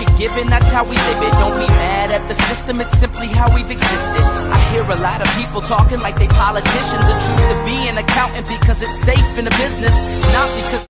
shit given, that's how we live it. Don't be mad at the system, it's simply how we've existed. I hear a lot of people talking like they politicians and choose to be an accountant because it's safe in the business, not because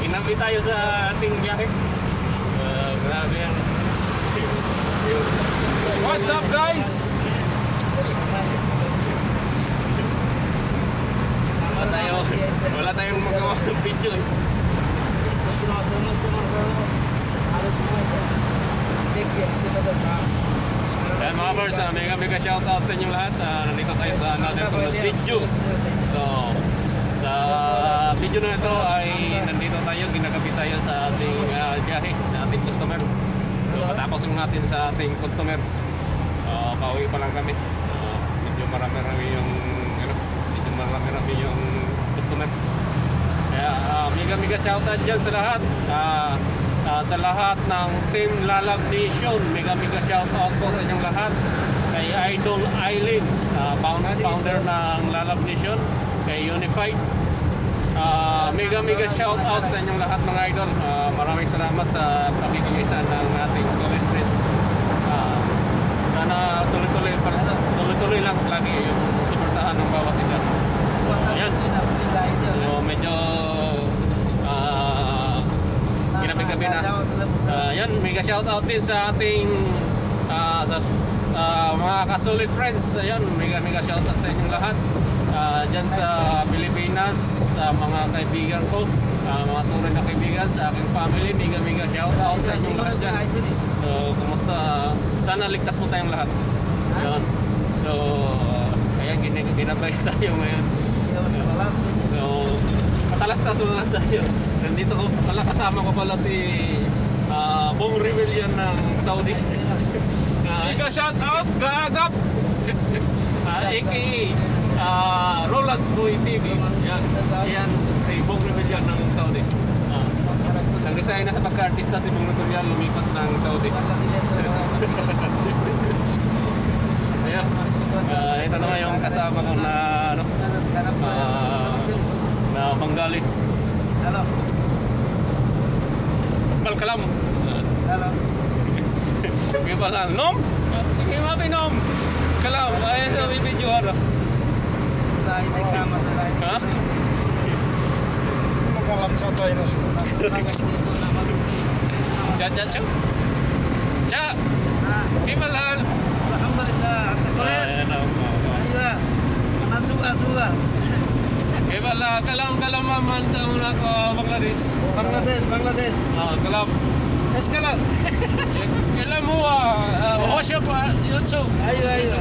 Inabi tayo sa ating biyahe. Grabe yan. What's up guys? Wala tayong magawa ng video eh. Yan mga birds, mega shoutout sa inyong lahat. Nandito tayo sa another video. So sa video na ito ay nandito tayo, ginagabi tayo sa ating biyahe, sa ating customer. So patapos lang natin sa ating customer. Pauwi pa lang kami. Medyo marami-rami yung customer. Kaya mega shoutout dyan sa lahat. Sa lahat ng Team Lalab Nation, mega shoutout po sa inyong lahat. Kay Idol Eileen, founder ng Lalab Nation, kay Unified. Mega shoutout sa inyong lahat mga idol. Maraming salamat sa pagkikisa ng ating solid friends. Sana tuloy lang lagi yung suportahan ng bawat isa. Ayan. So, medyo ginabing-gabi na. Ayan, mega shoutout din sa ating mga ka-solid friends. Ayan, mega shoutout sa inyong lahat. Dyan sa Pilipinas, sa mga kaibigan ko, mga tunay na kaibigan, sa aking family, mega shoutout sa inyong lahat dyan. So, kumusta? Sana ligtas po tayong lahat. Ayan. So, ayan, ginabayos tayo ngayon. So, matalastas muna tayo. Nandito ko, kasama ko pala si Bong Rebellion ng Saudi. Mega shoutout, gagap! A.K.A. Roland's Boy TV. Yan, si Bong Rebellion ng Saudi. Nag-resign na sa pagka-artista si Bong Rebellion, lumipat ng Saudi. Ayan. Ito naman yung kasama ko na na Bengali. Hello. Balkalam. Hello. Gimana? Nom? Gimana nom? Kalam, ayan sa video harap. Tayo may kama sa lahat. Ha? Kalam caca ini. Caca cu. Ca. Gimana? Alhamdulillah. Alhamdulillah. Nasura. Gimana? Kalam man tauna ko Bangladesh. Bangladesh. Kalam. Kalam. Kalam huwa WhatsApp YouTube. Ayo.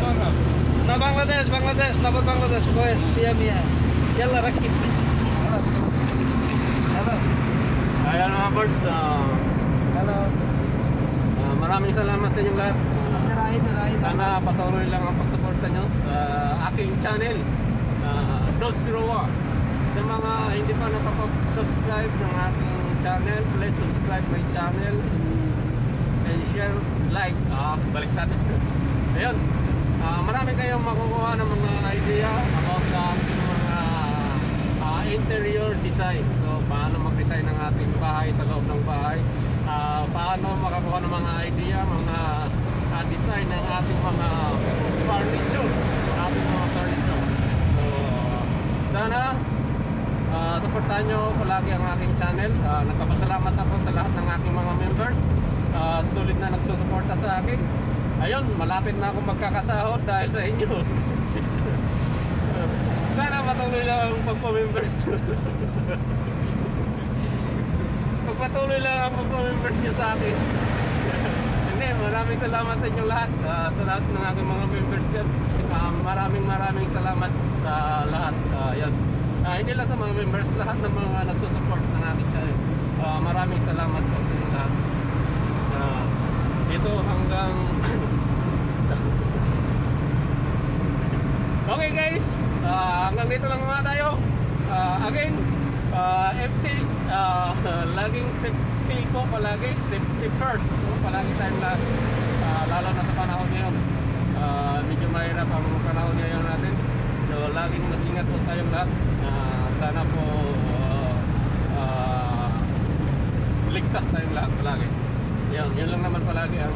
Na Bangladesh, dapat Bangladesh, pues, Mia. Yalla rakib. Hello. Ayan mga birds. Hello. Maraming salamat sa inyong lahat. Sana patuloy lang ang pagsuporta nyo sa aking channel, Dodge Roa. Sa mga hindi pa nakapag-subscribe ng ating channel, please subscribe my channel and share like, baliktad. Ayun, marami kayong makukuha ng mga idea about sa ating mga interior design. So paano mag-design ng ating bahay sa loob ng bahay, paano makakuha ng mga idea, mga design ng ating mga furniture, so sana supportahan nyo palagi ang aking channel. Nagpapasalamat ako sa lahat ng aking mga members, sulit na nagsusuporta sa akin. Ayun, malapit na akong magkakasahod dahil sa inyo. Sana matuloy lang ang pagpa-members nyo. Pagpatuloy lang ang pagpa-members nyo sa akin. Hindi, maraming salamat sa inyo lahat, sa lahat ng aking mga members dyan. Maraming salamat sa lahat. Yan. Hindi lang sa mga members, lahat ng mga nagsusupport ng aking channel. Maraming salamat po sa inyo lahat. Ito hanggang okay guys, hanggang dito lang muna tayo. Again, FT, laging safety ko palagi, safety first, palagi tayong lahat, lalo na sa panahon ngayon. Medyo mahirap ang panahon ngayon natin, so laging mag-ingat po tayong lahat. Sana po ligtas tayong lahat palagi. Yun lang naman palagi ang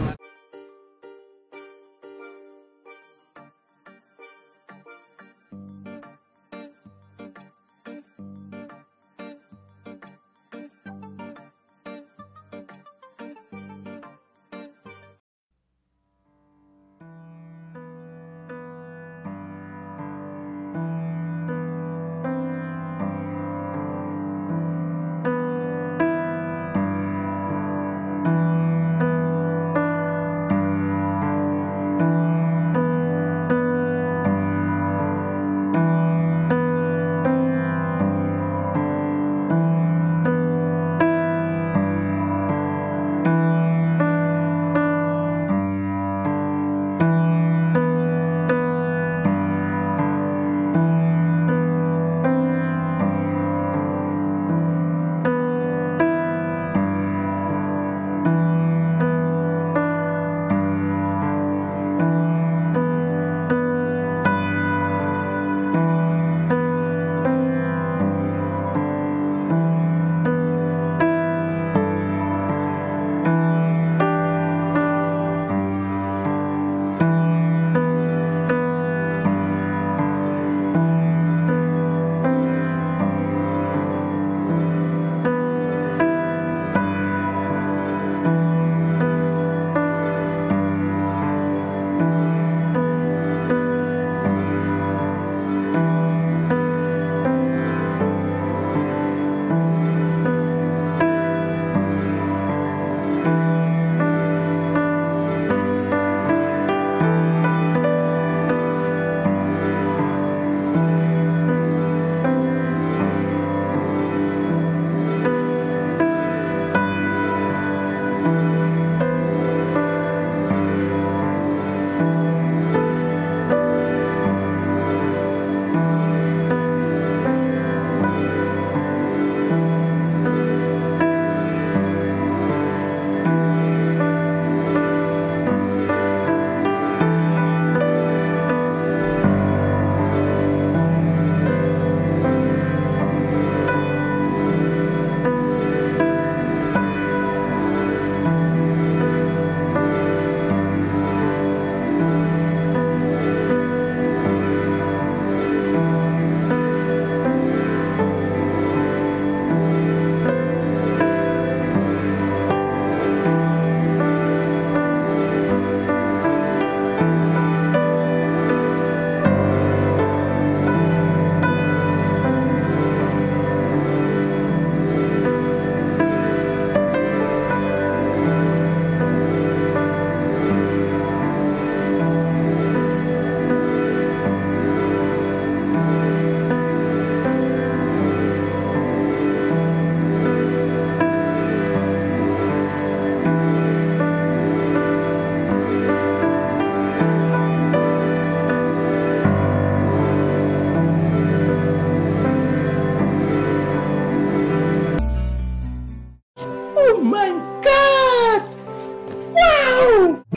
Woo!